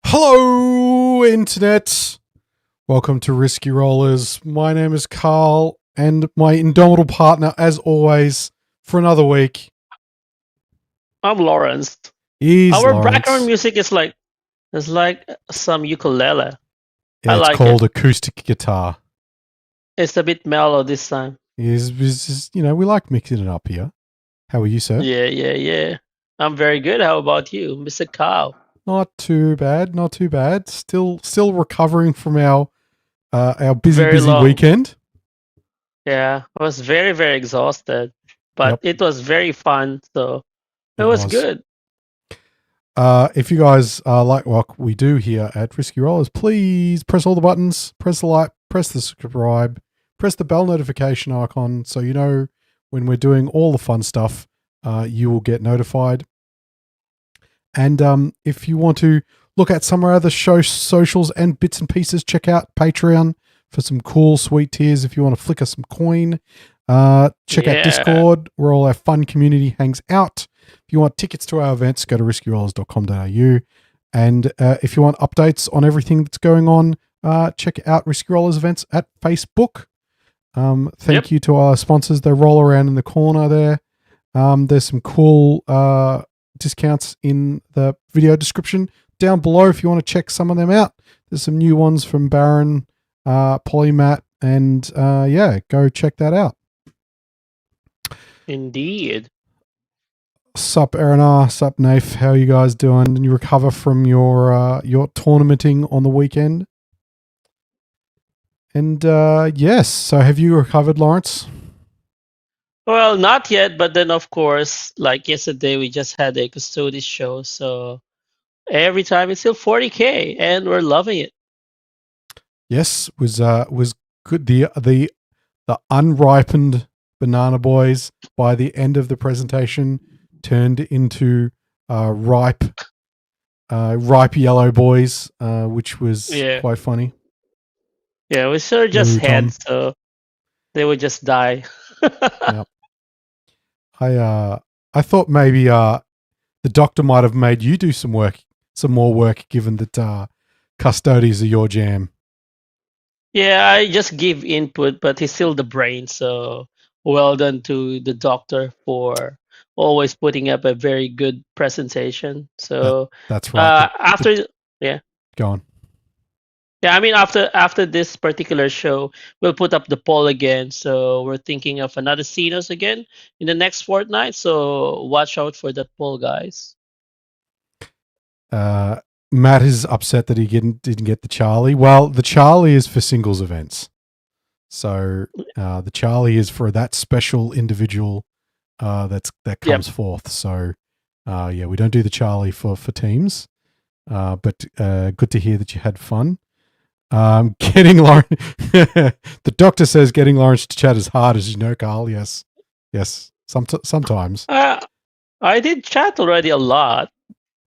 Hello, Internet. Welcome to Risky Rollers. My name is Carl, and my indomitable partner, as always, for another week, I'm Laurence. is Our Laurence. background music is like some ukulele. Yeah, I it's like called it. acoustic guitar. It's a bit mellow this time. We like mixing it up here. How are you, sir? Yeah. I'm very good. How about you, Mr. Carl? Not too bad. Not too bad. Still recovering from our Very busy long. weekend. Yeah, I was very exhausted, but Yep. it was very fun. So it It was was. good. If you guys like what we do here at Risky Rollers, please press all the buttons, press the like, press the subscribe, press the bell notification icon so you know when we're doing all the fun stuff, you will get notified. And if you want to look at some of our other socials and bits and pieces, check out Patreon for some cool, sweet tiers if you want to flick us some coin. Check out Discord, where all our fun community hangs out. If you want tickets to our events, go to riskyrollers.com.au. And if you want updates on everything that's going on, check out Risky Rollers events at Facebook. Thank you to our sponsors. They roll around in the corner there. There's some cool discounts in the video description down below if you want to check some of them out. There's some new ones from Baron, Polymat, and go check that out. Indeed. Sup, Aaron? Sup, Nath? How are you guys doing? Did you recover from your tournamenting on the weekend? And yes, so have you recovered, Laurence? Well, not yet, but then of course, like yesterday, we just had a custody show, so every time it's still 40K, and we're loving it. Yes, was good. The unripened banana boys by the end of the presentation turned into ripe yellow boys, which was quite funny. Yeah, we sort of just had, so they would just die. Yep. I thought maybe the doctor might have made you do some more work, given that custodies are your jam. Yeah, I just give input, but he's still the brain, so well done to the doctor for always putting up a very good presentation. So that's right. Go on. Yeah, I mean after this particular show, we'll put up the poll again. So we're thinking of another Cenos again in the next fortnight. So watch out for that poll, guys. Matt is upset that he didn't get the Charlie. Well, the Charlie is for singles events. So the Charlie is for that special individual that comes forth. So we don't do the Charlie for teams. But good to hear that you had fun. Getting Laurence, the doctor says getting Laurence to chat as hard as you know, Carl. Yes. Sometimes. I did chat already a lot.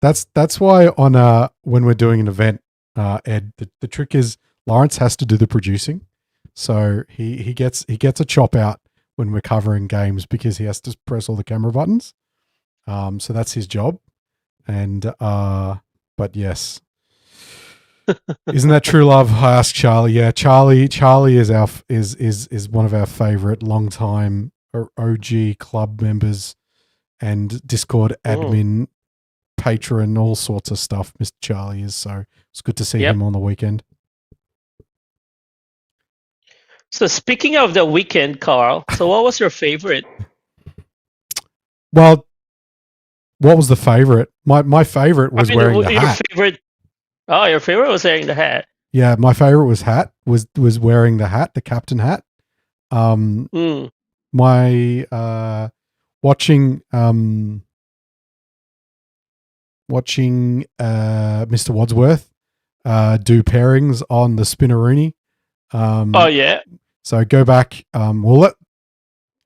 That's why on when we're doing an event, Ed, the trick is Laurence has to do the producing, so he gets a chop out when we're covering games because he has to press all the camera buttons. So that's his job, and but yes. Isn't that true love? I asked Charlie. Yeah, Charlie is one of our favorite long-time OG club members and Discord admin, patron, all sorts of stuff. Mr. Charlie is, so it's good to see him on the weekend. So speaking of the weekend, Carl, so what was your favorite? Well, what was the favorite? My favorite was wearing the hat. Your favorite was wearing the hat. Yeah, my favorite was wearing the hat, the captain hat. My watching Mr. Wadsworth do pairings on the Spinneroonie. So go back. What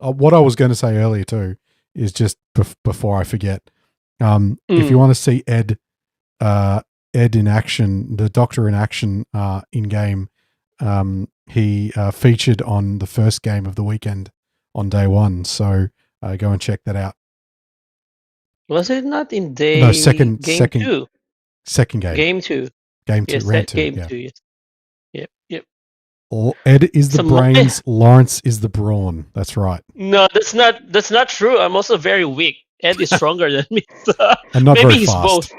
I was going to say earlier too is just before I forget. If you want to see Ed in action, the Doctor in action in game, he featured on the first game of the weekend on day one. So go and check that out. Was it not in day? No, second game 2? Second game. Game 2. Game 2, Yes, round that 2. game Yeah. 2. Yes. Yep. Yep. Ed is the So brains, Laurence is the brawn. That's right. no, that's not true. I'm also very weak. Ed is stronger than me. So And not maybe very he's fast.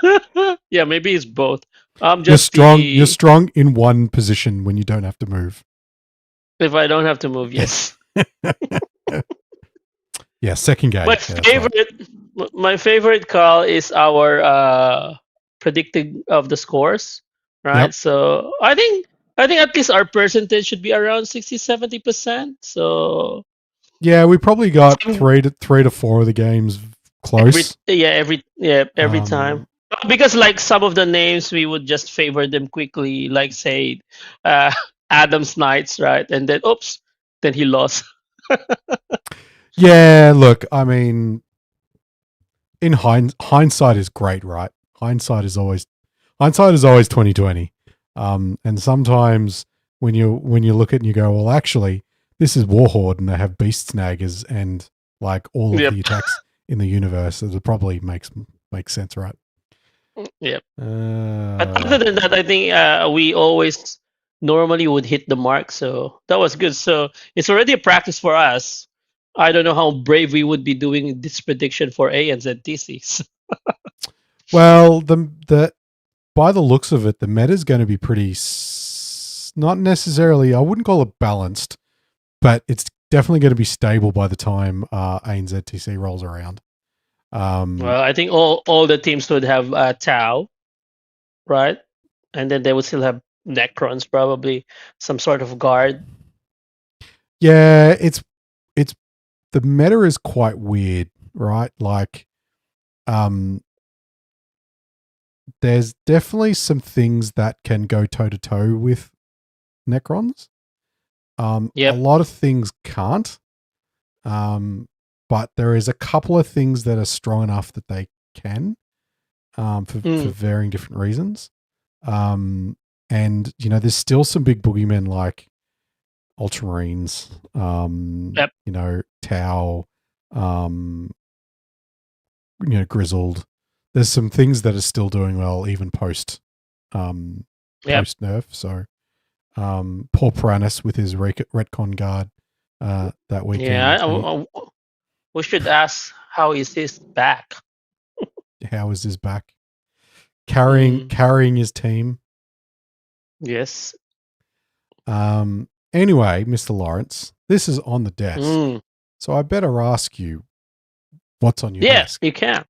both. Yeah, maybe he's both. I'm You're just strong. You're the strong in one position when you don't have to move. if I don't have to move, yes. Yeah, second game. My Yeah, that's right. favorite call is our predicting of the scores, right? Yep. So I think at least our percentage should be around 60-70%. So Yeah, we probably got some, 3 to 4 of the games close. every time. Because like some of the names we would just favor them quickly, like say uh Adam's Knights, right? And then oops, then he lost. Yeah, look, I mean, in hindsight is great, right? Hindsight is always 2020. And sometimes when you look at it and you go, well, actually, this is Warhorde and they have beast snaggers and like all of Yep. the attacks in the universe, it probably makes sense, right? Yep. But other than that, I think we always normally would hit the mark, so that was good. So it's already a practice for us. I don't know how brave we would be doing this prediction for A and Z theses. Well, the by the looks of it, the meta is going to be pretty not necessarily. I wouldn't call it balanced, but it's definitely going to be stable by the time A and ZTC rolls around. Well, I think all the teams would have Tau, right? And then they would still have Necrons, probably some sort of guard. Yeah, it's the meta is quite weird, right? Like, there's definitely some things that can go toe to toe with Necrons. A Yep. lot of things can't. But there is a couple of things that are strong enough that they can, for varying different reasons. And there's still some big boogeymen like Ultramarines, Yep. Tau, Grizzled. There's some things that are still doing well even post nerf. So poor Piranus with his retcon guard that weekend. Yeah, we should ask how is his back? How is his back? Carrying his team. Yes. Anyway, Mr. Laurence, this is on the desk. So I better ask you what's on your desk. Yeah, you can.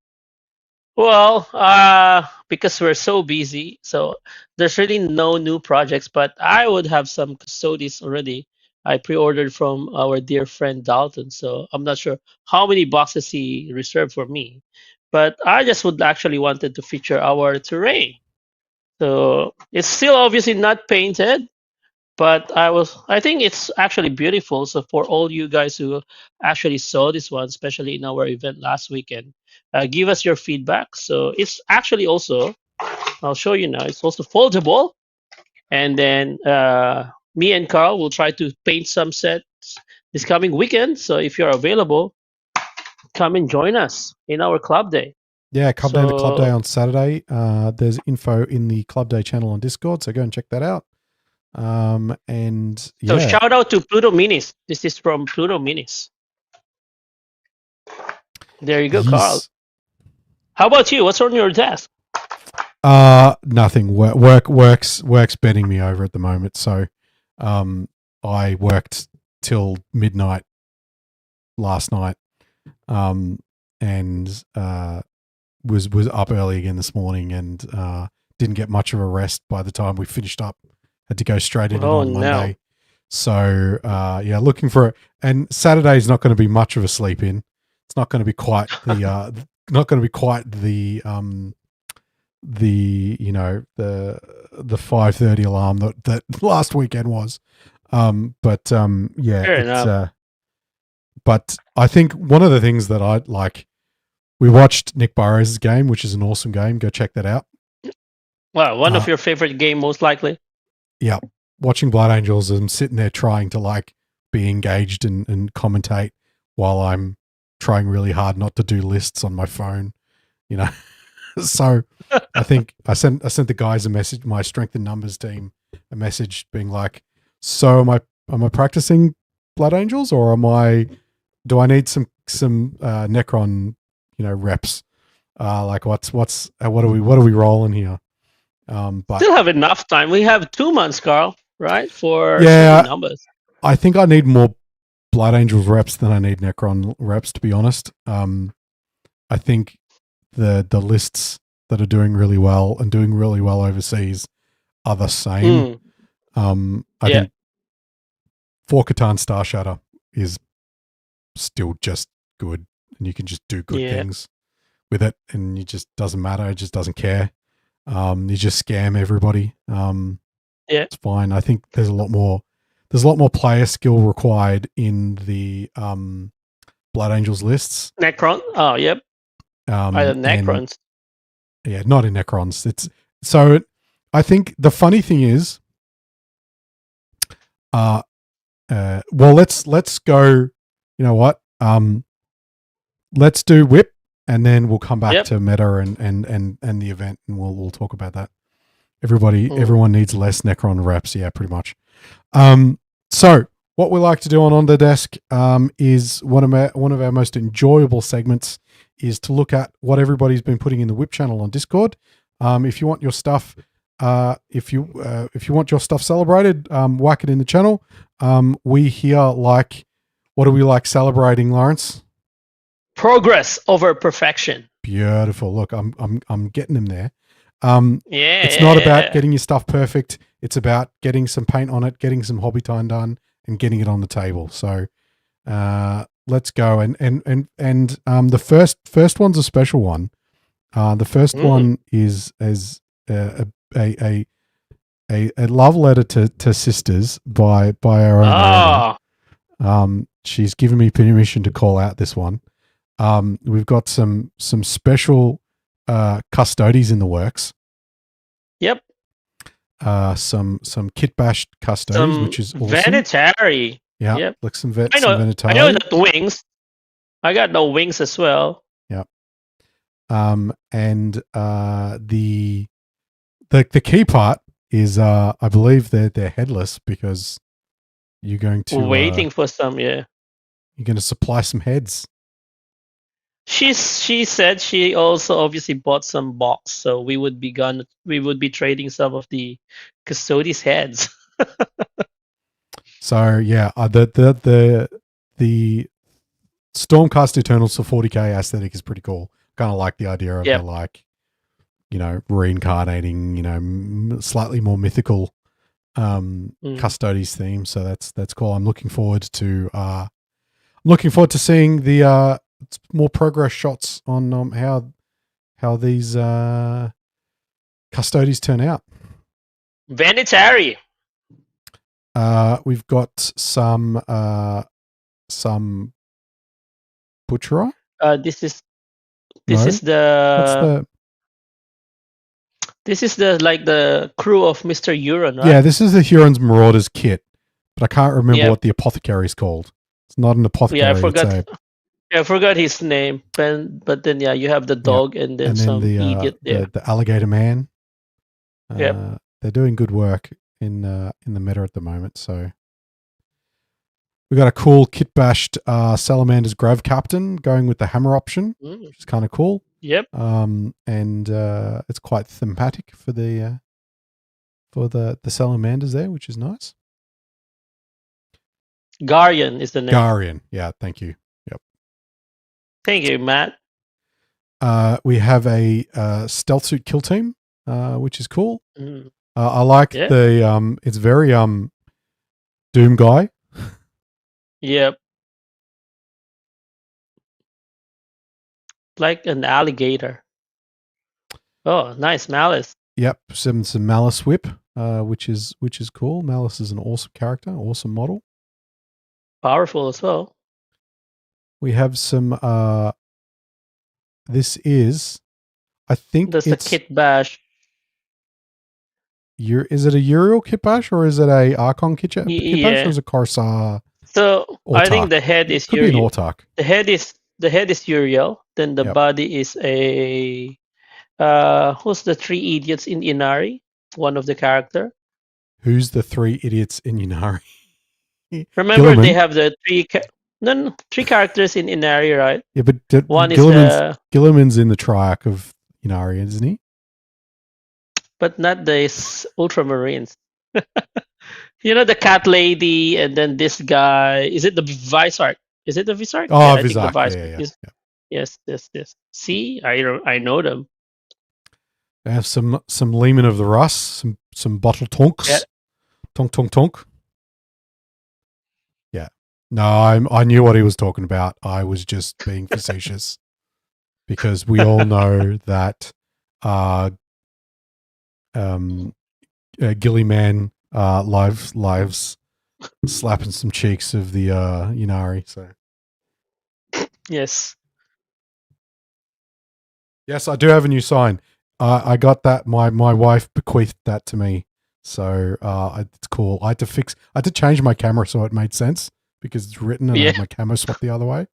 Well, because we're so busy, so there's really no new projects, but I would have some custodies already. I pre-ordered from our dear friend Dalton, so I'm not sure how many boxes he reserved for me. But I just would actually wanted to feature our terrain. So it's still obviously not painted, but I think it's actually beautiful. So for all you guys who actually saw this one, especially in our event last weekend, give us your feedback. So it's actually also, I'll show you now, it's also foldable. And then me and Carl will try to paint some sets this coming weekend. So if you're available, come and join us in our club day. Yeah, come down to Club Day on Saturday. There's info in the Club Day channel on Discord, so go and check that out. So shout out to Pluto Minis. This is from Pluto Minis. There you go, yes. Carl. How about you? What's on your desk? Nothing. Work's bending me over at the moment. So, I worked till midnight last night, and was up early again this morning, and didn't get much of a rest by the time we finished up. Had to go straight in on Monday. No. So looking for it. And Saturday's not going to be much of a sleep in. It's not going to be quite the the 5:30 alarm that last weekend was. But I think one of the things that I like, we watched Nick Burrows' game, which is an awesome game. Go check that out. Well, one of your favorite game, most likely. Yeah. Watching Blood Angels, I'm sitting there trying to like be engaged and commentate while I'm trying really hard not to do lists on my phone, So I think I sent the guys a message, my strength and numbers team, a message being like, so am I practicing Blood Angels, or do I need some Necron, reps? Like what are we rolling here? But Still have enough time. We have 2 months, Carl, right? For yeah, strength numbers. I think I need more Blood Angels reps than I need Necron reps, to be honest. I think the lists that are doing really well and doing really well overseas are the same. I think For Catan Star Shatter is still just good, and you can just do good things with it, and it just doesn't matter. It just doesn't care. You just scam everybody. It's fine. I think there's a lot more player skill required in the Blood Angels lists. Necron. Oh, yep. Either Necrons. Yeah, not in Necrons. It's so. I think the funny thing is, well, let's go. You know what? Let's do whip, and then we'll come back to meta and the event, and we'll talk about that. Everyone needs less Necron reps. Yeah, pretty much. So what we like to do on the desk is one of our most enjoyable segments is to look at what everybody's been putting in the whip channel on Discord. If you want your stuff, if you want your stuff celebrated, whack it in the channel. We here like, what do we like celebrating, Laurence? Progress over perfection. Beautiful. Look, I'm getting him there. It's not about getting your stuff perfect. It's about getting some paint on it, getting some hobby time done, and getting it on the table. So let's go. And the first one's a special one. The first one is a love letter to sisters by our own. She's given me permission to call out this one. We've got some special custodies in the works. Yep. Some kit bashed custodies, which is awesome. Vanitary. Yeah. Yep. Like some Vanitary. I know that wings. I got no wings as well. Yep. And the key part is I believe they're headless, because you're going to waiting for some. Yeah. You're going to supply some heads. She said she also obviously bought some box, so we would be trading some of the custodies heads. So yeah, the Stormcast Eternals for 40k aesthetic is pretty cool. Kind of like the idea of the reincarnating, slightly more mythical custodies theme. So that's cool. I'm looking forward to seeing the more progress shots on how these custodies turn out. Vanitary. We've got some butcherer. This is the like the crew of Mr. Huron, right? Yeah, this is the Huron's Marauders kit, but I can't remember what the apothecary is called. It's not an apothecary. Yeah, I forgot his name. But then you have the dog and then some idiot there. The alligator man. Yep. They're doing good work in the meta at the moment. So we got a cool kit bashed Salamander's Grave Captain going with the hammer option, which is kind of cool. Yep. And it's quite thematic for the Salamanders there, which is nice. Garion is the name. Garion, yeah, thank you. Yep. Thank you, Matt. We have a stealth suit kill team, which is cool. I like the it's very Doom guy. Yep. Like an alligator. Oh, nice Malice. Yep, some Malice whip, which is cool. Malice is an awesome character, awesome model. Powerful as well. We have some this is, I think it's a kit bash. Is it a Uriel kit bash, or is it a Archon kit bash, or is it Corsair? So Autark? I think the head is Could Uriel. Be an Autark. The head is Uriel. Then the body is a Who's the three idiots in Inari? One of the character. Who's the three idiots in Inari? Remember, they Gilliman. have the three characters in Inari, right? Yeah, but One is Gilliman's in the triarch of Inari, isn't he? but not the Ultramarines. The cat lady, and then this guy. Is it the Visarch? Is it the Visarch? Oh, Yeah, I think the Vizak. Visarch Yeah. is. Yes, yes. See, I know them. They have some Leman of the Russ, some bottle tonks. Yeah. Tonk. Yeah. No, I knew what he was talking about. I was just being facetious because we all know that Gillyman lives slapping some cheeks of the Inari. So Yes. yes, I do have a new sign. I got that. My wife bequeathed that to me, so it's cool. I had to change my camera so it made sense because it's written and I had my camera swapped the other way.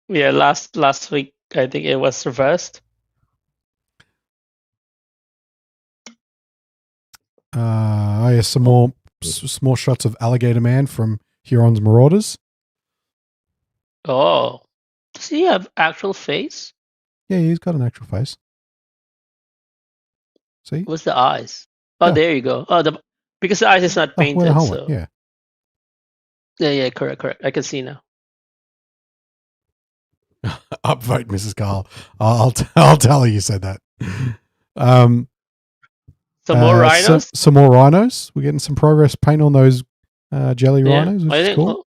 Yeah, last week I think it was reversed. Some more shots of Alligator Man from Huron's Marauders. Oh, does he have actual face? Yeah, he's got an actual face. See? What's the eyes? Oh, there you go. Oh, because the eyes is not painted. So yeah. Yeah, correct. I can see now. Upvote, Mrs. Carl. I'll tell her you said that. Some more rhinos. Some more rhinos. We're getting some progress paint on those jelly rhinos, which is cool.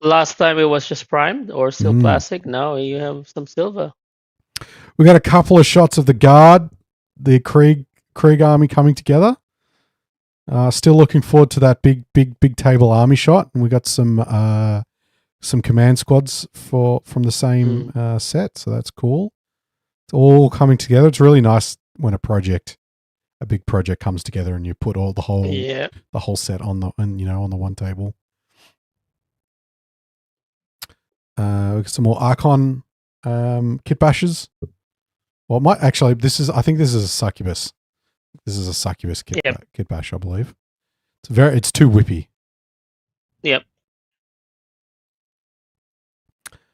Last time it was just primed or still plastic. Now you have some silver. We got a couple of shots of the guard, the Krieg army coming together. Still looking forward to that big table army shot, and we got some command squads from the same set, so that's cool. It's all coming together. It's really nice when a big project comes together and you put all the whole set on the one table. We got some more Archon kit bashes. Well, I think this is a succubus. This is a succubus kit bash, I believe. It's too whippy. Yep.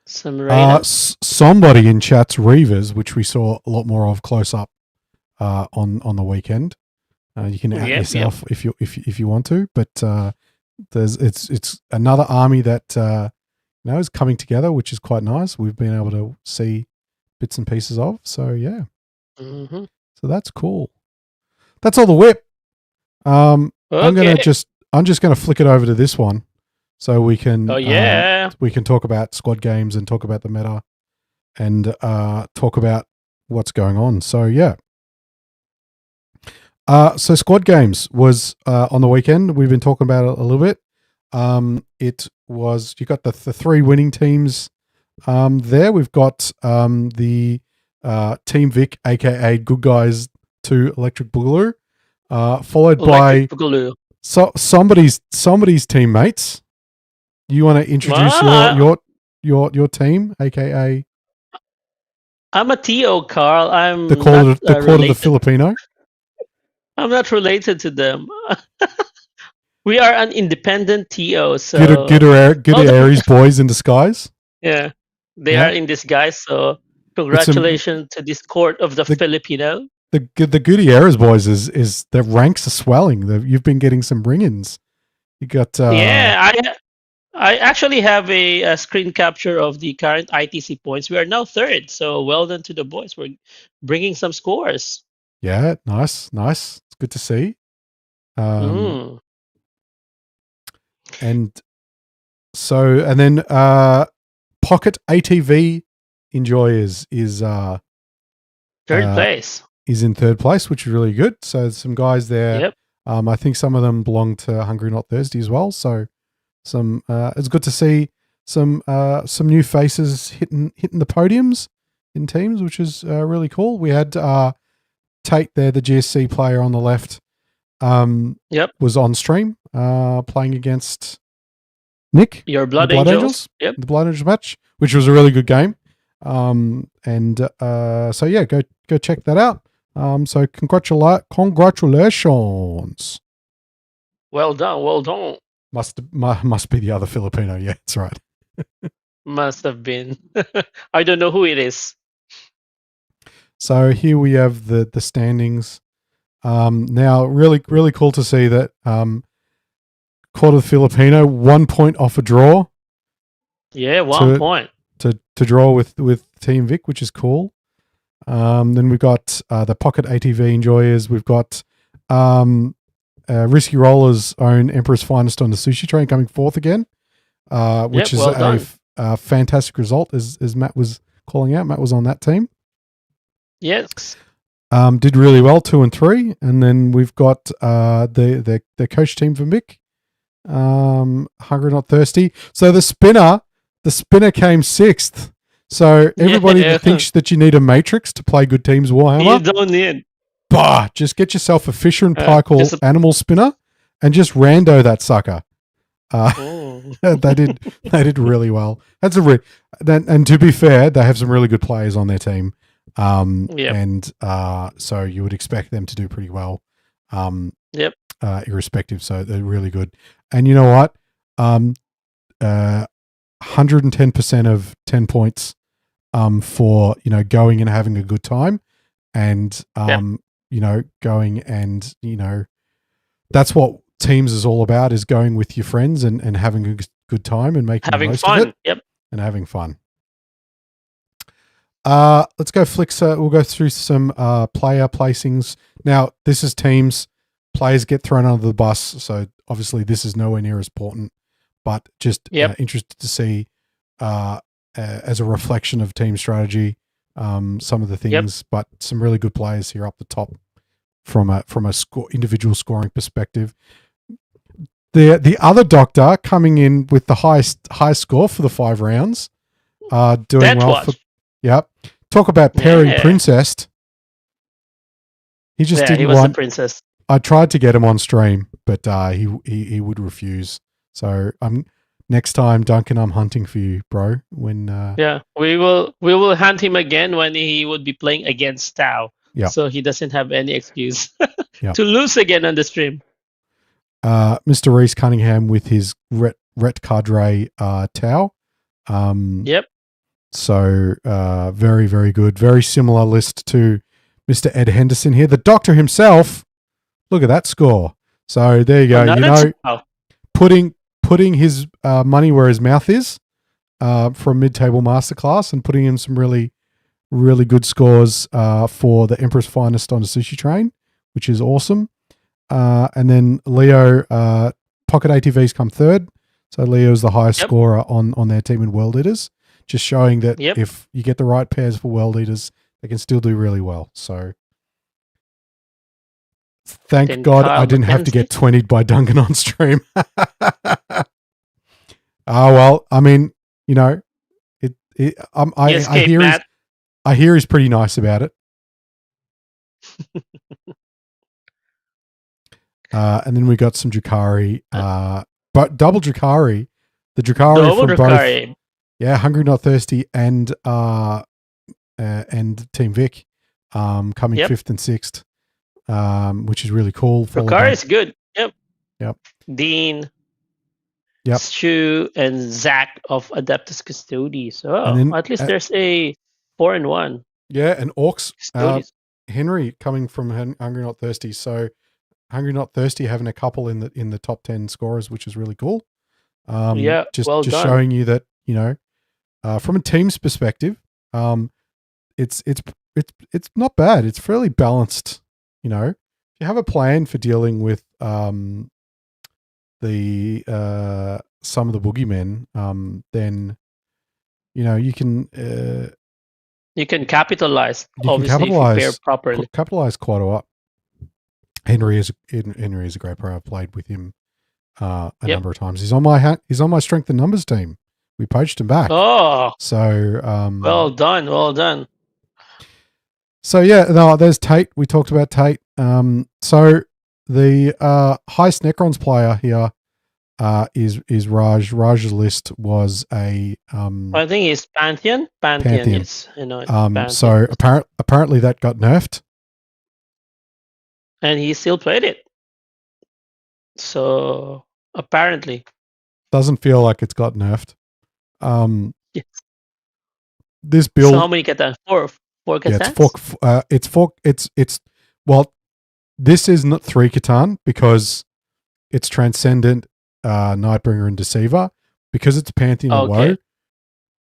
Some somebody in chat's Reavers, which we saw a lot more of close up on the weekend. You can add yourself if you want to, but it's another army that is coming together, which is quite nice. We've been able to see bits and pieces of. So yeah, so that's cool. That's all the whip. Okay. I'm just gonna flick it over to this one, so we can we can talk about squad games and talk about the meta, and talk about what's going on. So yeah. So squad games was on the weekend. We've been talking about it a little bit. It was, you got the three winning teams there. We've got the Team Vic, aka Good Guys 2 Electric Boogaloo, followed by somebody's teammates. You want to introduce your team, aka? I'm a TO, Carl. I'm the quarter the Filipino. I'm not related to them. We are an independent TO. So good Aries boys in disguise. Yeah, they are in disguise. So congratulations to this court of the Filipino. The Goody Aries boys is their ranks are swelling. You've been getting some ring-ins. You got I actually have a screen capture of the current ITC points. We are now third. So well done to the boys. We're bringing some scores. Yeah, nice. It's good to see. And then Pocket ATV Enjoyers is third place. Is in third place, which is really good. So some guys there. Yep. I think some of them belong to Hungry Not Thirsty as well. So it's good to see some new faces hitting the podiums in teams, which is really cool. We had Tate there, the GSC player on the left. Was on stream playing against Nick. Your Blood Angels. Yep. The Blood Angels match, which was a really good game. So yeah, go check that out. So congratulations. Well done, well done. Must be the other Filipino. Yeah, that's right. Must have been. I don't know who it is. So here we have the standings. Now, really cool to see that Court of the Filipino 1 point off a draw. Yeah, 1 point to draw with Team Vic, which is cool. Then we've got the Pocket ATV enjoyers. We've got Risky Roller's own Emperor's Finest on the Sushi Train coming fourth again, which is a fantastic result, as Matt was calling out. Matt was on that team. Yes. Did really well, 2 and 3. And then we've got the coach team for Mick, Hungry Not Thirsty. So the spinner came sixth. So everybody that thinks that you need a matrix to play good teams Warhammer, you don't need. Just get yourself a Fisher and Paykel animal spinner and just rando that sucker. They did really well. That's and to be fair, they have some really good players on their team. And so you would expect them to do pretty well. Irrespective. So they're really good. And you know what? 110% of 10 points for, going and having a good time and, going and, that's what teams is all about, is going with your friends and having a good time and making the most fun. of it. Yep. And having fun. Let's go flicks. We'll go through some player placings. Now, this is teams. Players get thrown under the bus, so obviously this is nowhere near as important, but just interested to see as a reflection of team strategy some of the things, but some really good players here up the top from a individual scoring perspective. The other Doctor coming in with the highest score for the 5 rounds, doing well. Yep. Talk about pairing princess. He just didn't want a princess. I tried to get him on stream, but he would refuse. So next time, Duncan, I'm hunting for you, bro. When we will hunt him again when he would be playing against Tao. Yeah. So he doesn't have any excuse to lose again on the stream. Mr. Reese Cunningham with his Ret Cadre Tao. So very, very good. Very similar list to Mr. Ed Henderson here. The Doctor himself, look at that score. So there you go. Putting his money where his mouth is from Mid-Table Masterclass and putting in some really, really good scores for the Emperor's Finest on the Sushi Train, which is awesome. And then Leo, Pocket ATVs come third. So Leo's the highest scorer on their team in World Eaters. Just showing that if you get the right pairs for World Eaters, they can still do really well. So thank God I didn't have to get 20'd by Duncan on stream. Well, I mean, I hear he's pretty nice about it. And then we got some Drakari, but double Drakari. The Drakari from both. Yeah, Hungry Not Thirsty and Team Vic coming 5th and 6th, which is really cool. Drakari is good. Yep. Dean, Stu, and Zach of Adeptus Custodes. So at least there's a 4 and 1. Yeah, and Orcs. Henry coming from Hungry Not Thirsty. So Hungry Not Thirsty having a couple in the top 10 scorers, which is really cool. Just showing you that, from a team's perspective, it's not bad. It's fairly balanced. If you have a plan for dealing with some of the boogeymen, then you can capitalize. Obviously, if you pair properly. Capitalize quite a lot. Henry is a great player. I've played with him a number of times. He's on my strength and numbers team. We poached him back. So well done. So there's Tate. We talked about Tate. So the highest Necrons player here is Raj. Raj's list was a I think it's Pantheon. Pantheon. Is, Pantheon. So apparently that got nerfed. and he still played it. So apparently, Doesn't feel like it's got nerfed. yes. This So how build, many Catan? Four yeah, it's Catans? well, this is not 3 Catan because it's Transcendent, Nightbringer, and Deceiver. Because it's Pantheon and Woe, Okay.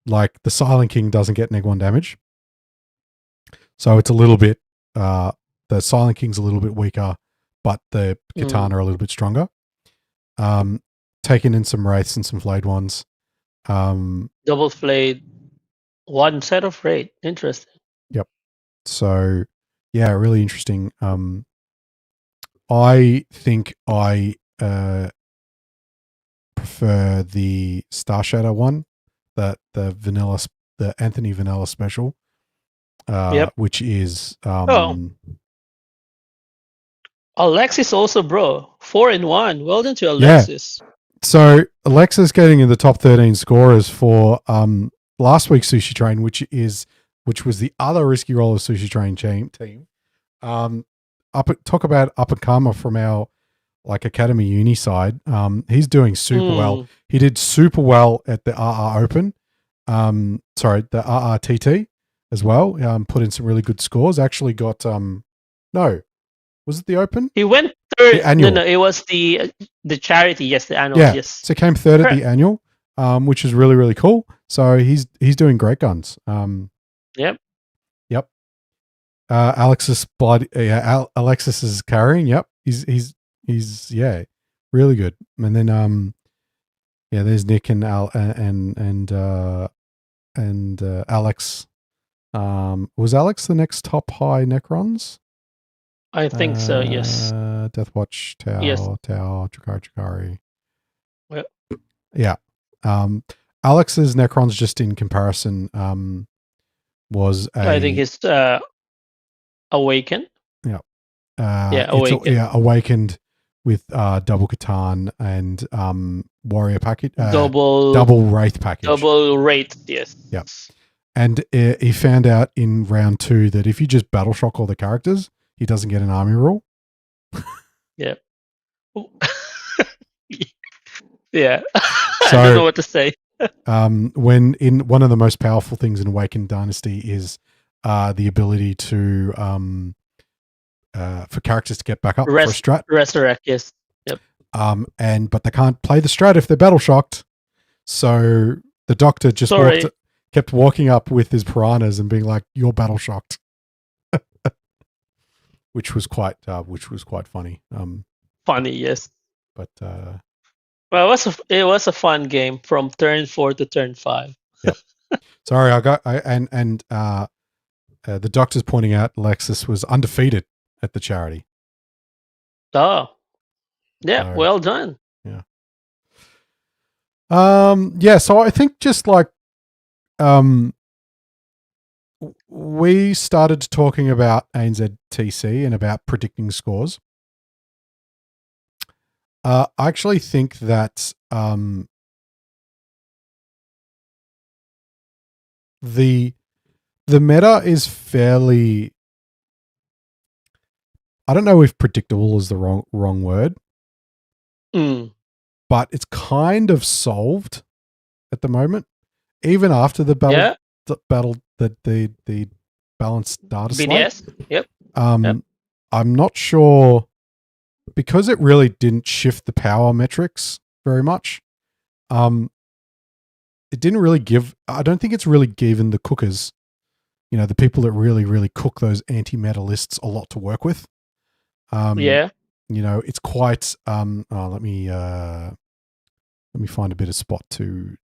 like the Silent King doesn't get neg 1 damage. So it's a little bit, the Silent King's a little bit weaker, but the Catan are a little bit stronger. Taking in some Wraiths and some Flayed ones. Double flayed, one set of raid. Interesting. Yep. So, yeah, really interesting. I think I prefer the Star Shadow one, the Anthony Vanilla special, Yep. which is Oh, Alexis also, bro. 4-1. Well done to yeah. Alexis. So Alexa's getting in the top 13 scorers for last week's Sushi Train, which was the other Risky Roller Sushi Train team. Talk about up and comer from our like Academy Uni side. He's doing super well. He did super well at the RR Open. The RRTT as well. Put in some really good scores. Actually got no, was it the Open? He went third. The annual. No, it was the charity. Yes, the annual. Yeah. Yes. So came third Correct. at the annual, which is really, really cool. So he's doing great guns. Yep. Yep. Alexis is carrying. Yep. He's really good. And then there's Nick and Alex. Was Alex the next top high Necrons? I think so. Yes. Deathwatch, Tau, Yes. Chikari. Yep. Yeah. Alex's Necrons, just in comparison, was I think it's Awaken. Yeah. Awaken. Awakened with double Catan and warrior package. Double Wraith package. Double rate. Yes. Yep. And he found out in round 2 that if you just battle shock all the characters, he doesn't get an army rule. Yeah. Yeah. I don't know what to say. When in one of the most powerful things in Awakened Dynasty is the ability to for characters to get back up for a strat. Resurrect, yes. Yep. But they can't play the strat if they're battle shocked. So the doctor just kept walking up with his piranhas and being like, "You're battle shocked," which was quite funny. Funny, yes. But well, it was a fun game from turn 4 to turn 5. Yep. Sorry, the doctor's pointing out Lexus was undefeated at the charity. Oh, yeah, well done. Yeah. So I think just like we started talking about ANZTC and about predicting scores. I actually think that the meta is fairly, I don't know if predictable is the wrong word, but it's kind of solved at the moment. Even after the battle, the balanced data BDS, slate. Yep. I'm not sure, because it really didn't shift the power metrics very much. It didn't really give. I don't think it's really given the cookers, the people that really, really cook those anti-meta lists, a lot to work with. It's quite. Let me find a bit of spot to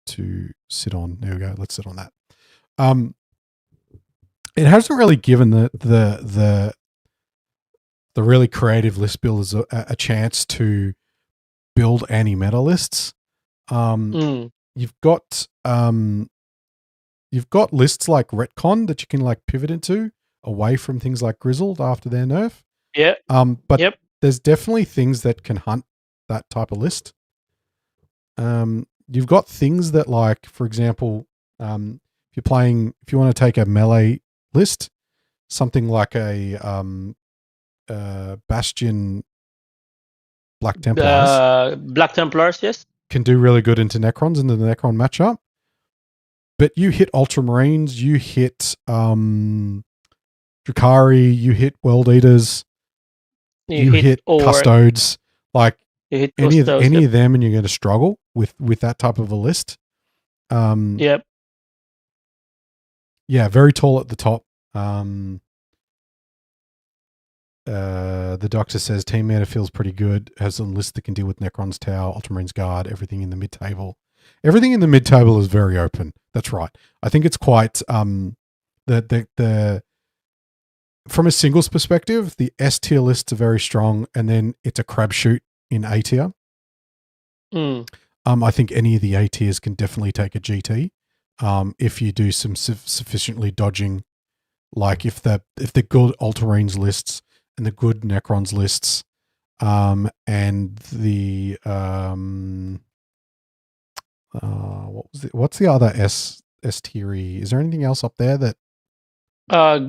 sit on. There we go. Let's sit on that. It hasn't really given the really creative list builders a chance to build anti-meta lists. You've got lists like Retcon that you can like pivot into away from things like Grizzled after their nerf. Yeah. But there's definitely things that can hunt that type of list. You've got things that, like, for example, if you want to take a melee list, something like a Bastion Black Templars Black Templars, yes. can do really good into Necrons into the Necron matchup. But you hit Ultramarines, you hit Drakari, you hit World Eaters, you hit or Custodes, like you hit any Custos. of them, and you're going to struggle with that type of a list. Yep. Yeah, very tall at the top. The doctor says Team Meta feels pretty good. Has a list that can deal with Necron's Tower, Ultramarines Guard, everything in the mid table. Everything in the mid table is very open. That's right. I think it's quite the from a singles perspective, the S tier lists are very strong, and then it's a crapshoot in A tier. I think any of the A tiers can definitely take a GT if you do some sufficiently dodging. Like if the good Ultramarines lists and the good Necrons lists, and the what's the other S tier? Is there anything else up there that?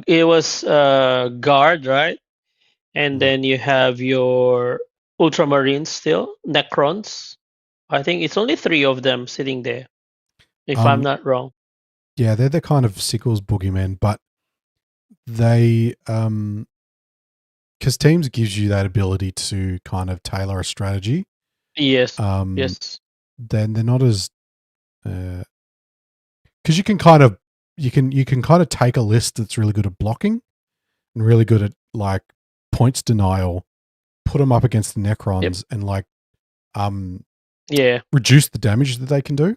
It was Guard, right? And then you have your Ultramarines still, Necrons. I think it's only 3 of them sitting there, if I'm not wrong. Yeah, they're the kind of sickles boogeymen, but they because Teams gives you that ability to kind of tailor a strategy. Yes. Yes. Then they're not as because you can kind of take a list that's really good at blocking and really good at like points denial, put them up against the Necrons, and like reduce the damage that they can do.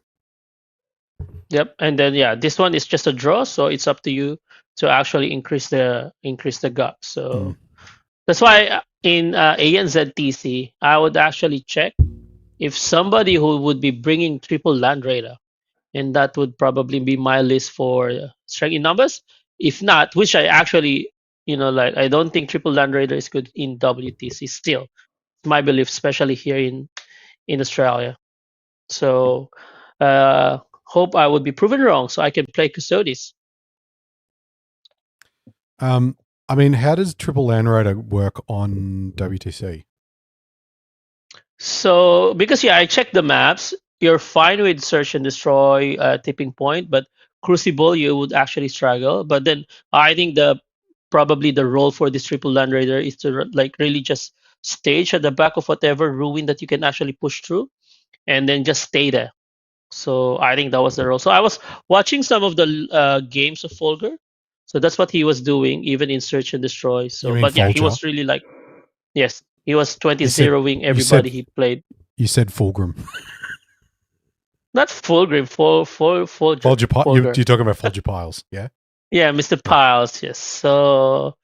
Yep, and then this one is just a draw, so it's up to you to actually increase the gap. So that's why in ANZTC, I would actually check if somebody who would be bringing triple Land Raider, and that would probably be my list for strength in numbers. If not, which I actually, I don't think triple Land Raider is good in WTC still. It's my belief, especially here in Australia. So hope I would be proven wrong so I can play Custodes. I mean, how does triple Land Raider work on WTC? So, because I checked the maps, you're fine with search and destroy, tipping point, but Crucible you would actually struggle. But then I think probably the role for this triple Land Raider is to like really just stage at the back of whatever ruin that you can actually push through, and then just stay there. So I think that was the role. So I was watching some of the games of Folger. So that's what he was doing, even in Search and Destroy. So, but yeah, he was really like, yes, he was 20-0ing everybody he played. You said Fulgrim. Not Fulgrim, Folger. You're talking about Folger Piles, yeah? Yeah, Mr. Piles, yes. So,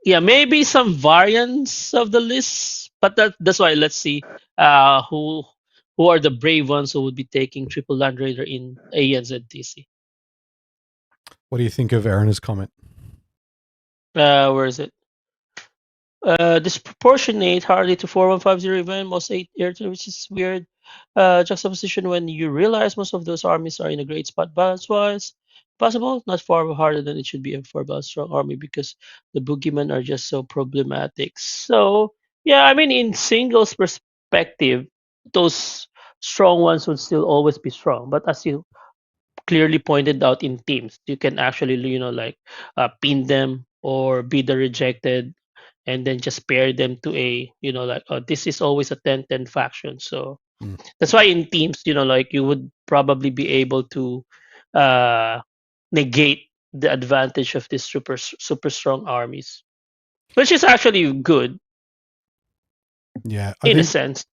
maybe some variants of the list, but that's why let's see who are the brave ones who would be taking triple Land Raider in ANZTC. What do you think of Aaron's comment? Where is it? Disproportionate hardly to 4150 event, most 8 air, which is weird. Juxtaposition when you realize most of those armies are in a great spot balance wise. Possible, not far harder than it should be for a strong army because the boogeymen are just so problematic. So, yeah, I mean, in singles perspective, those strong ones would still always be strong. But as you clearly pointed out in teams, you can actually, pin them or be the rejected and then just pair them to a this is always a 10-10 faction. So that's why in teams you would probably be able to negate the advantage of these super strong armies, which is actually good. Yeah, in a sense.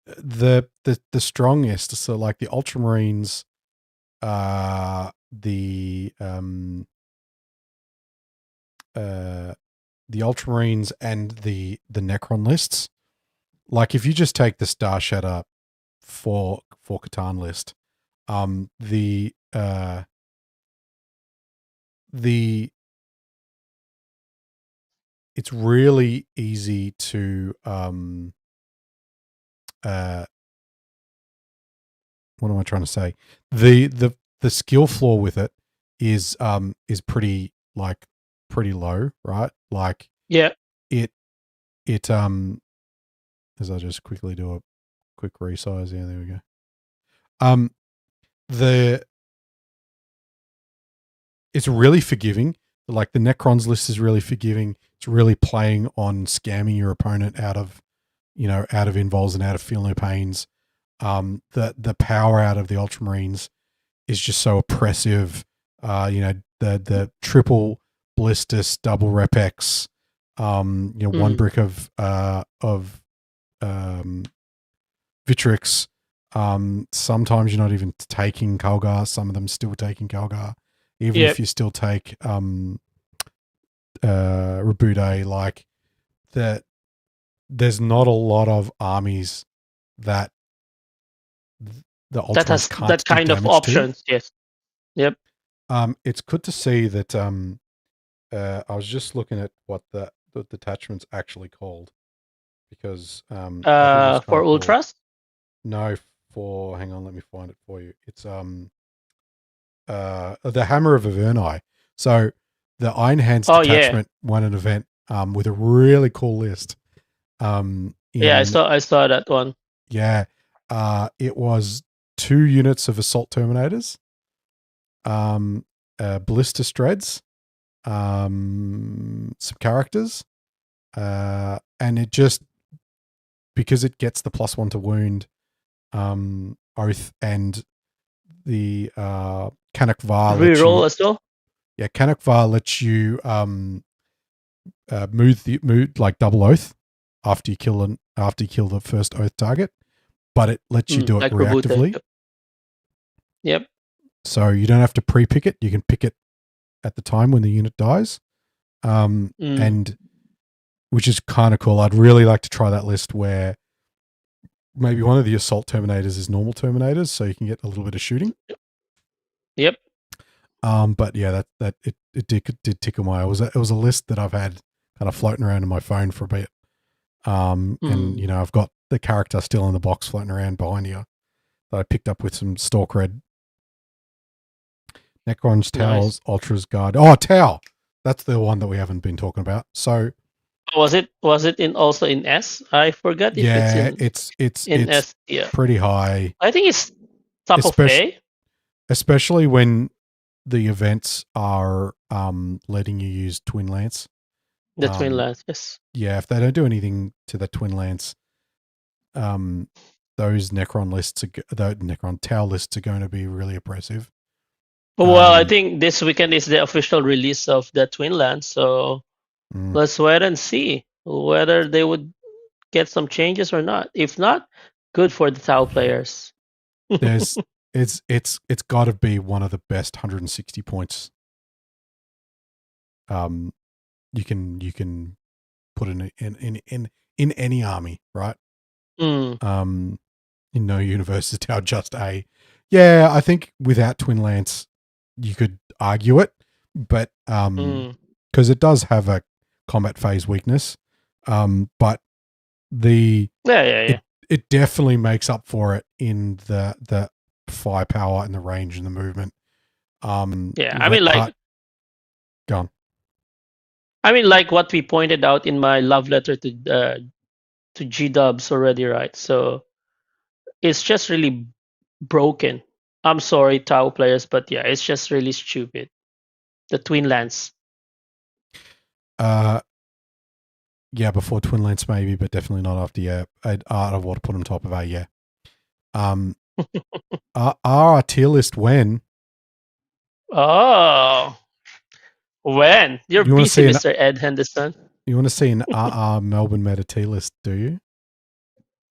The strongest, so like the Ultramarines, the Ultramarines and the Necron lists. Like if you just take the Star Shatter for Catan list, it's really easy to what am I trying to say? The skill floor with it is pretty like pretty low, right? Like Yeah. it as I just quickly do a quick resize. Yeah, there we go. The it's really forgiving. Like the Necrons list is really forgiving. It's really playing on scamming your opponent out of invols and out of feel no pains. The power out of the Ultramarines is just so oppressive. The triple ballistus, double repex, one brick of Vitrix. Sometimes you're not even taking Kalgar. Some of them still taking Kalgar. Even if you still take Rebude, like that, there's not a lot of armies that the That has Ultramarines can't that do kind of damage options. Yes. Yep. It's good to see that. I was just looking at what the detachment's actually called, because I think it's For cool. Ultras? No, hang on, let me find it for you. It's the Hammer of Averni. So the Iron Hands detachment won an event with a really cool list. I saw that one. Yeah. It was 2 units of assault terminators, ballista dreads, some characters, and it just, because it gets the +1 to wound, oath, and the Canuck Var Reroll as well. Yeah, Canuck Var lets you move like double oath after you kill the first oath target, but it lets you do it like reactively. Yep. So you don't have to pre-pick it. You can pick it at the time when the unit dies, and which is kind of cool. I'd really like to try that list where maybe one of the assault terminators is normal terminators, so you can get a little bit of shooting. Yep. But yeah, that it did tickle my. It was a list that I've had kind of floating around in my phone for a bit. And I've got the character still in the box floating around behind you that I picked up with some Stalk Red. Necrons, Towers, Ultras, Guard. Oh, Tau. That's the one that we haven't been talking about. So was it also in S? I forgot if it's in S. Yeah, pretty high. I think it's top of A. Especially when the events are letting you use Twin Lance. The Twin Lance, yes. Yeah, if they don't do anything to the Twin Lance, those Necron lists, the Necron Tau lists are going to be really oppressive. Well, I think this weekend is the official release of the Twin Lance, so let's wait and see whether they would get some changes or not. If not, good for the Tau players. It's got to be one of the best 160 points. You can put in any army, right? In no universe is Tau just A. Yeah, I think without Twin Lance, you could argue it, but because it does have a combat phase weakness, but it definitely makes up for it in the firepower and the range and the movement. I mean, like, go on. I mean, like what we pointed out in my love letter to G-Dubs already, right? So it's just really broken. I'm sorry, Tau players, but yeah, it's just really stupid. The Twin Lance. Yeah, before Twin Lance maybe, but definitely not after. Yeah, Art of War to put on top of A. Yeah. Our tier list when? Oh, when you're busy, Mr. Ed Henderson. You want to see an Melbourne Meta tier list? Do you?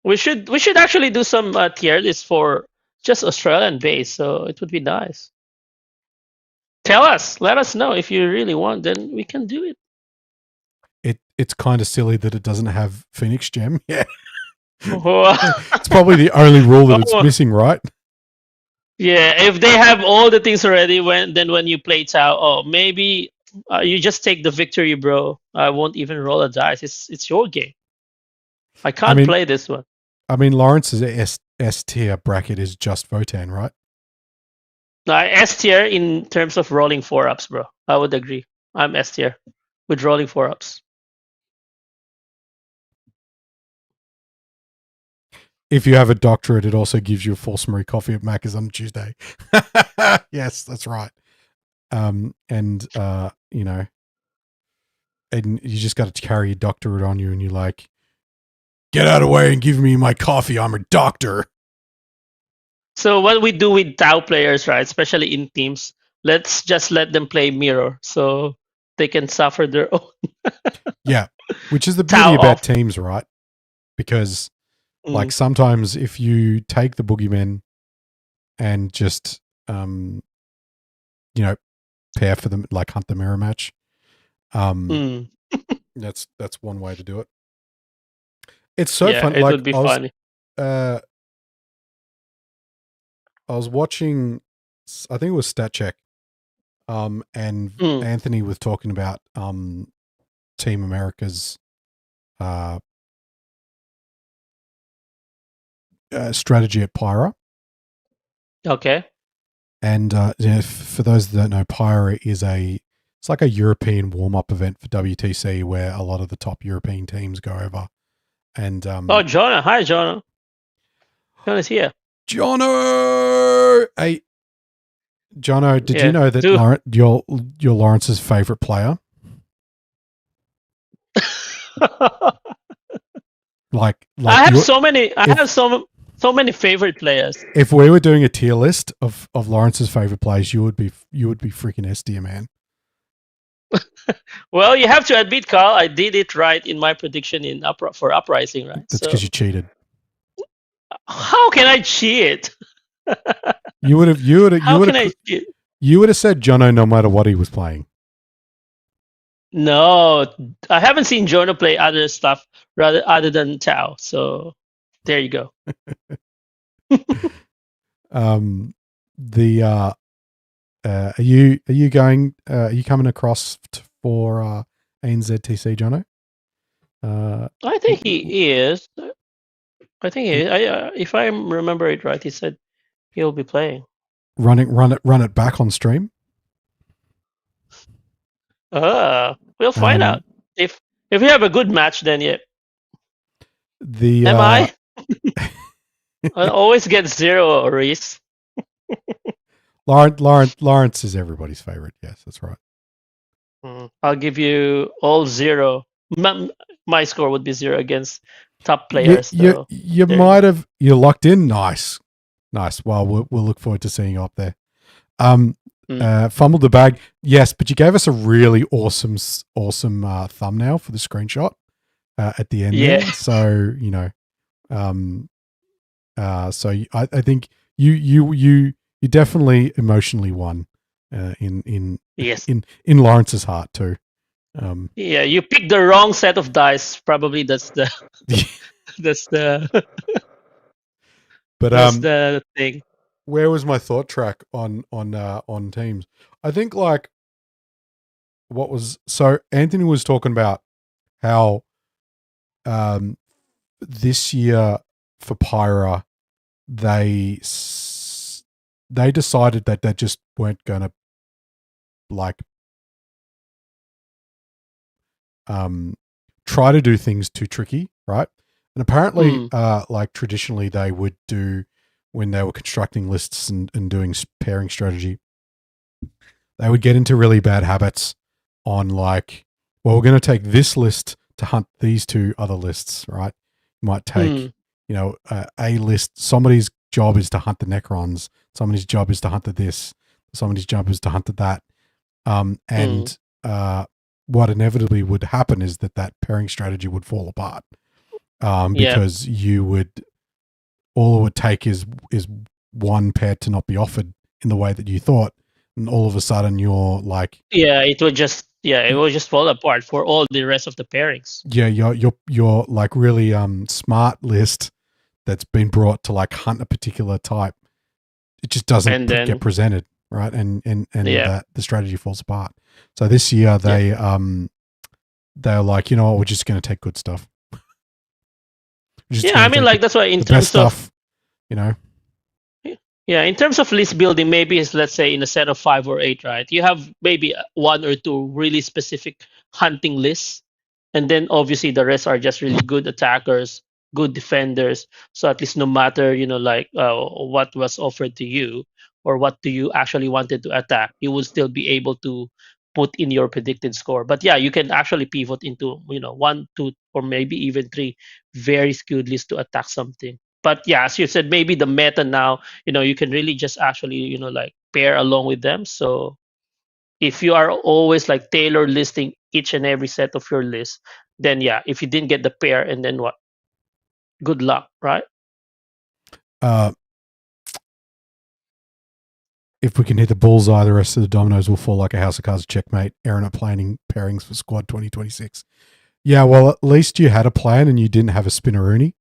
We should actually do some tier lists for just Australian base, so it would be nice. Let us know if you really want, then we can do it. It's kind of silly that it doesn't have Phoenix Gem. Yeah. It's probably the only rule that it's missing, right? Yeah, if they have all the things already, when you play Tau, maybe you just take the victory, bro. I won't even roll a dice. It's your game. I can't play this one. I mean, Lawrence's S tier bracket is just Votan, right? S tier in terms of rolling 4-ups, bro. I would agree. I'm S tier with rolling 4-ups. If you have a doctorate, it also gives you a full summary coffee at Macca's on Tuesday. Yes, that's right. And you know, and you just got to carry your doctorate on you, and you're like, get out of the way and give me my coffee. I'm a doctor. So what we do with Tau players, right, especially in teams, let's just let them play mirror so they can suffer their own Yeah, which is the beauty Tau about off. teams, right? Because like Mm, sometimes if you take the boogeymen and just you know, pair for them, like hunt the mirror match, mm. that's one way to do it. It's so Yeah, fun. it Like would be funny. I was watching, I think it was Stat Check, and Mm, Anthony was talking about Team America's uh, strategy at Pyra. okay. And for those that don't know, Pyra is it's like a European warm up event for WTC where a lot of the top European teams go over. And Oh, Jonah. Hi, Jonah. Jonah's here. Jono, hey Jono, did you Yeah. know that Do you're Lawrence's favorite player? Like I have you, so many. I if have so many favorite players. if we were doing a tier list of Lawrence's favorite players, you would be freaking S tier, man. Well, you have to admit, Carl, I did it right in my prediction for Uprising, right? That's because So you cheated. how can I cheat? You would have How can I cheat? you would have said Jono no matter what he was playing. No, I haven't seen Jonah play other stuff rather other than Tau. So there you go. The are you going? Are you coming across for ANZTC, Jono? I think he is. I think he is. If I remember it right, he said he'll be playing. Run it back on stream. We'll find out. If we have a good match, then yeah. The Am I? I always get 0, Reese. Laurence is everybody's favorite. Yes, that's right. I'll give you all 0. My score would be 0 against top You players. So you there you might go. have you locked in. Nice. Well, we'll look forward to seeing you up there. Fumbled the bag. Yes, but you gave us a really awesome thumbnail for the screenshot at the end Yeah. there. So you know, I think you definitely emotionally won in Yes. in Lawrence's heart too. Yeah, you picked the wrong set of dice. Probably that's the that's the But that's the thing. where was my thought track on teams? I think like what was so Anthony was talking about how this year for Pyra they decided that they just weren't going to like try to do things too tricky, right? And apparently like traditionally they would do when they were constructing lists and doing pairing strategy, they would get into really bad habits on like, well, we're going to take this list to hunt these two other lists, right? You might take, you know, a list. Somebody's job is to hunt the Necrons. Somebody's job is to hunt the this. Somebody's job is to hunt the that. And what inevitably would happen is that pairing strategy would fall apart because you would, all it would take is one pair to not be offered in the way that you thought, and all of a sudden you're like, it would just fall apart for all the rest of the pairings. Yeah, your like really smart list that's been brought to like hunt a particular type, it just doesn't get presented, right? And the strategy falls apart. So this year they're like, you know what, we're just going to take good stuff. I mean, like that's why in the terms best stuff, you know. Yeah, in terms of list building, maybe it's, let's say, in a set of 5 or 8, right? You have maybe one or two really specific hunting lists, and then obviously the rest are just really good attackers, good defenders. So at least no matter like what was offered to you or what do you actually wanted to attack, you will still be able to put in your predicted score. But yeah, you can actually pivot into one, two, or maybe even three very skewed lists to attack something. But yeah, as you said, maybe the meta now, you can really just actually like pair along with them. So if you are always like tailor listing each and every set of your list, then yeah, if you didn't get the pair, and then what, good luck, right? Uh, if we can hit the bullseye, the rest of the dominoes will fall like a house of cards. Checkmate. Aaron are planning pairings for Squad 2026. Yeah, well, at least you had a plan and you didn't have a spinneroonie.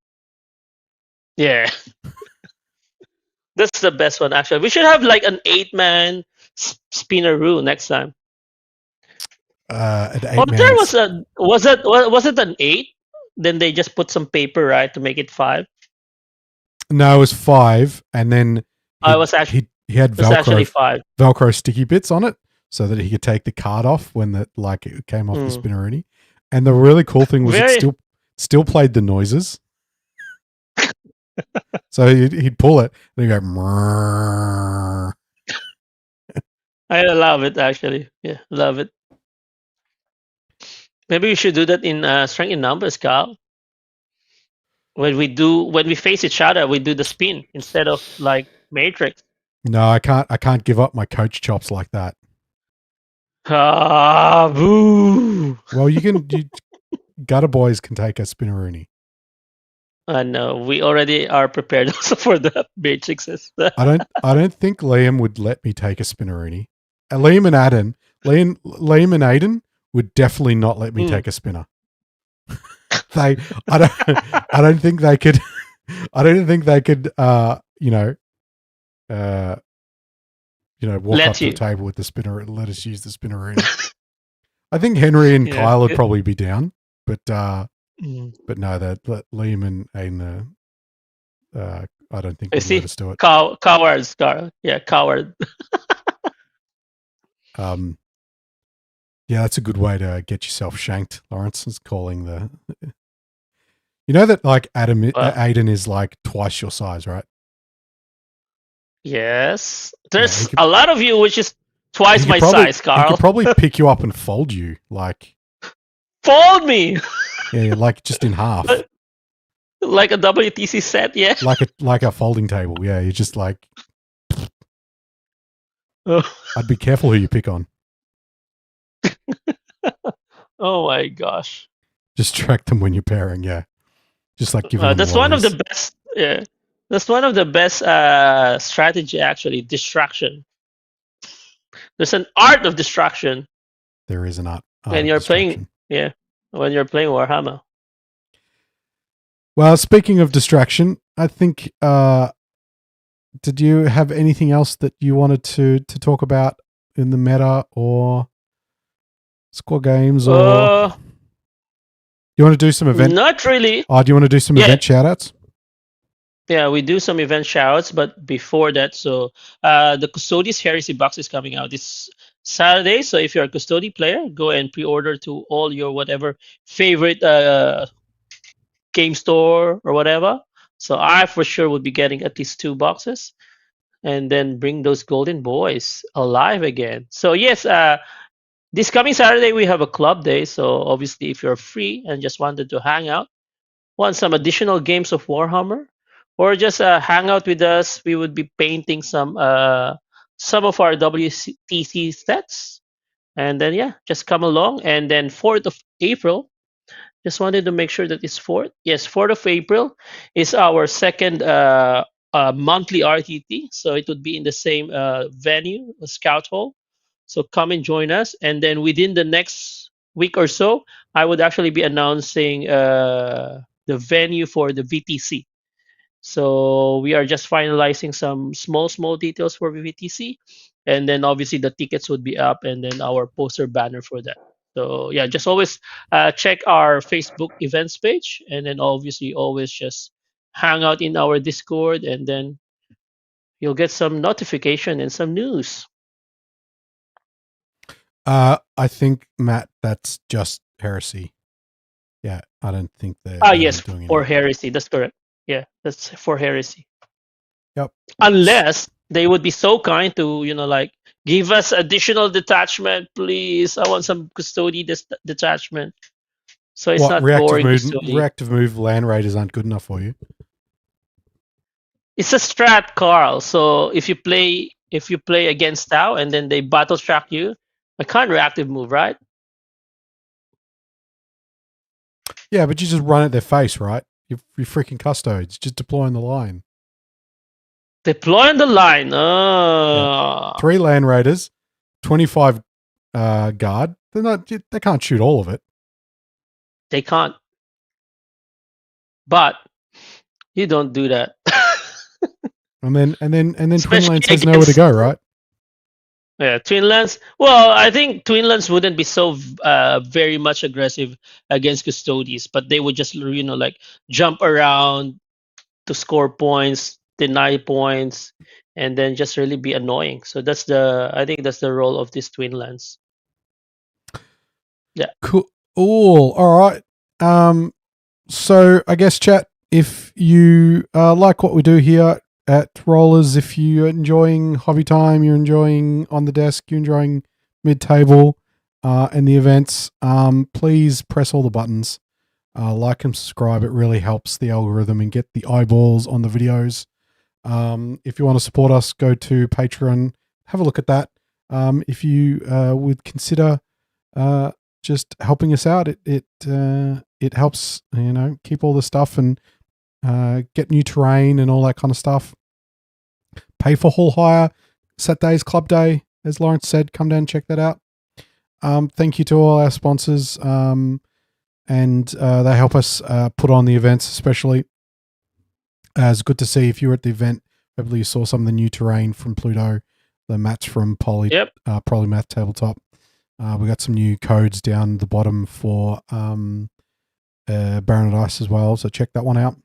Yeah. That's the best one, actually. We should have like an 8-man spinneroo next time. An Oh, eight there man. was a was it an 8? Then they just put some paper, right, to make it 5. No, it was 5, and then I was actually he had it was actually 5. Velcro sticky bits on it so that he could take the card off when it came off the Mm. spinneroonie. And the really cool thing was Very. it still played the noises. So he'd pull it and he'd go. Mrrr. I love it, actually. Yeah, love it. Maybe we should do that in strength in numbers, Carl. When we face each other, we do the spin instead of like Matrix. No, I can't give up my coach chops like that. Ah, boo! Well, you gutter boys can take a spinneroonie. I know we already are prepared also for the Matrixes. I don't think Liam would let me take a spinneroonie. Liam and Aiden would definitely not let me take a spinner. I don't think they could. I don't think they could. Walk Let up to you. the table with the spinner and let us use the spinneroonie. I think Henry and Yeah. Kyle would probably be down, but no, that Liam and Aiden. I don't think I would let see. us do it. Cowards, Carl. Yeah, coward. Yeah, that's a good way to get yourself shanked. Laurence is calling the. You know that like Aiden is like twice your size, right? Yes. There's Yeah, a lot of you which is twice my size, he Carl. could probably pick you up and fold you, like Fold me yeah, like just in half, like a WTC set. Yeah. like a folding table. Yeah, you just like. Oh. I'd be careful who you pick on. Oh my gosh. Distract them when you're pairing. Yeah, just like giving them. That's one of the best. Yeah. That's one of the best strategy, actually. Distraction. There's an art of distraction There is an art when of you're distraction. playing. Yeah, when you're playing Warhammer. Well, speaking of distraction, I think. Did you have anything else that you wanted to talk about in the meta or squad games, or you want to do some event? Not really. Oh, do you want to do some event shoutouts? Yeah, we do some event shoutouts, but before that, so the Custodes Heresy box is coming out this Saturday. So if you're a Custody player, go and pre-order to all your whatever favorite game store or whatever. So I for sure would be getting at least 2 boxes, and then bring those golden boys alive again. So yes, this coming Saturday we have a club day. So obviously, if you're free and just wanted to hang out, want some additional games of Warhammer, or just hang out with us, we would be painting some of our WTC sets, and then yeah, just come along. And then 4th of April, just wanted to make sure that it's 4th. Yes, 4th of April is our second monthly RTT. So it would be in the same venue, Scout Hall. So come and join us. And then within the next week or so, I would actually be announcing the venue for the VTC. So we are just finalizing some small details for VTC, and then obviously the tickets would be up, and then our poster banner for that. So yeah, just always check our Facebook events page, and then obviously always just hang out in our Discord, and then you'll get some notification and some news. I think, Matt, that's just heresy. Yeah, I don't think they're Yes, doing for anything. heresy. That's correct. Yeah, that's for heresy. Yep. Unless they would be so kind to, like, give us additional detachment, please. I want some custody detachment. So it's What, not boring custody. reactive move land raiders aren't good enough for you? It's a strat, Carl. So if you play against Tau and then they battle track you, I can't reactive move, right? Yeah, but you just run at their face, right? You're freaking custodes. Just deploy on the line. Deploy on the line. Yeah. 3 land raiders, 25 guard. They're not. They can't shoot all of it. They can't. But you don't do that. And then Twin Especially Lance has nowhere to against go, right? Yeah, Twin Lance. Well, I think Twin Lance wouldn't be so very much aggressive against Custodes, but they would just like jump around to score points, deny points, and then just really be annoying. So I think that's the role of this Twin Lance. Yeah. Cool. All right. So I guess, chat, if you like what we do here at Rollers, if you're enjoying hobby time, you're enjoying on the desk, you're enjoying mid table and the events, please press all the buttons. Like and subscribe. It really helps the algorithm and get the eyeballs on the videos. If you want to support us, go to Patreon. Have a look at that. If you would consider just helping us out, it helps, keep all the stuff and get new terrain and all that kind of stuff. Pay for hall hire. Saturday's club day, as Laurence said. Come down and check that out. Thank you to all our sponsors, and they help us put on the events, especially. It's good to see if you were at the event. Hopefully you saw some of the new terrain from Pluto, the mats from Polymath Tabletop. We got some new codes down the bottom for Baron of Ice as well, so check that one out.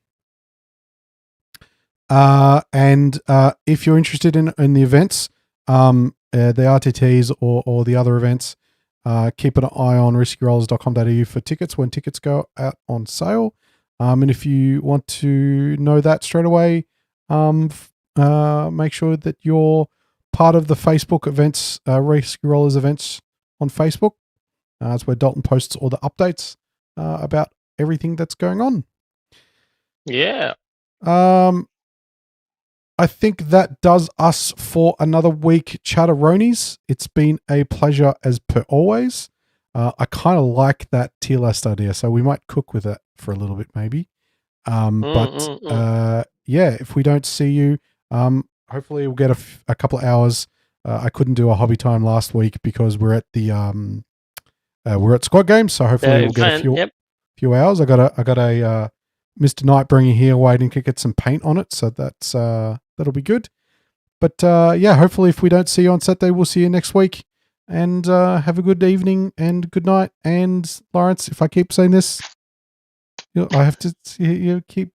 And if you're interested in the events, the RTTs or the other events, keep an eye on riskyrollers.com.au for tickets when tickets go out on sale. And if you want to know that straight away, make sure that you're part of the Facebook events, Risky Rollers events on Facebook. It's where Dalton posts all the updates about everything that's going on. Yeah. I think that does us for another week, Chatteronis. It's been a pleasure as per always. I kind of like that tier list idea, so we might cook with it for a little bit maybe. Yeah, if we don't see you, hopefully we'll get a couple of hours. I couldn't do a hobby time last week because we're at the we're at Squad Games, so hopefully we'll get a few hours. I got a Mr. Nightbringer here waiting to get some paint on it, so that's that'll be good. But yeah, hopefully if we don't see you on Saturday, we'll see you next week. And have a good evening and good night. And Laurence, if I keep saying this, I have to keep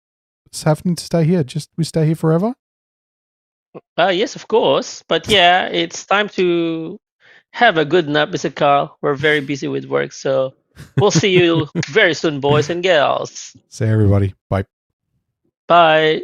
having to stay here. Just we stay here forever. Yes, of course. But yeah, it's time to have a good nap, Mr. Carl. We're very busy with work, so we'll see you very soon, boys and girls. See everybody. Bye. Bye.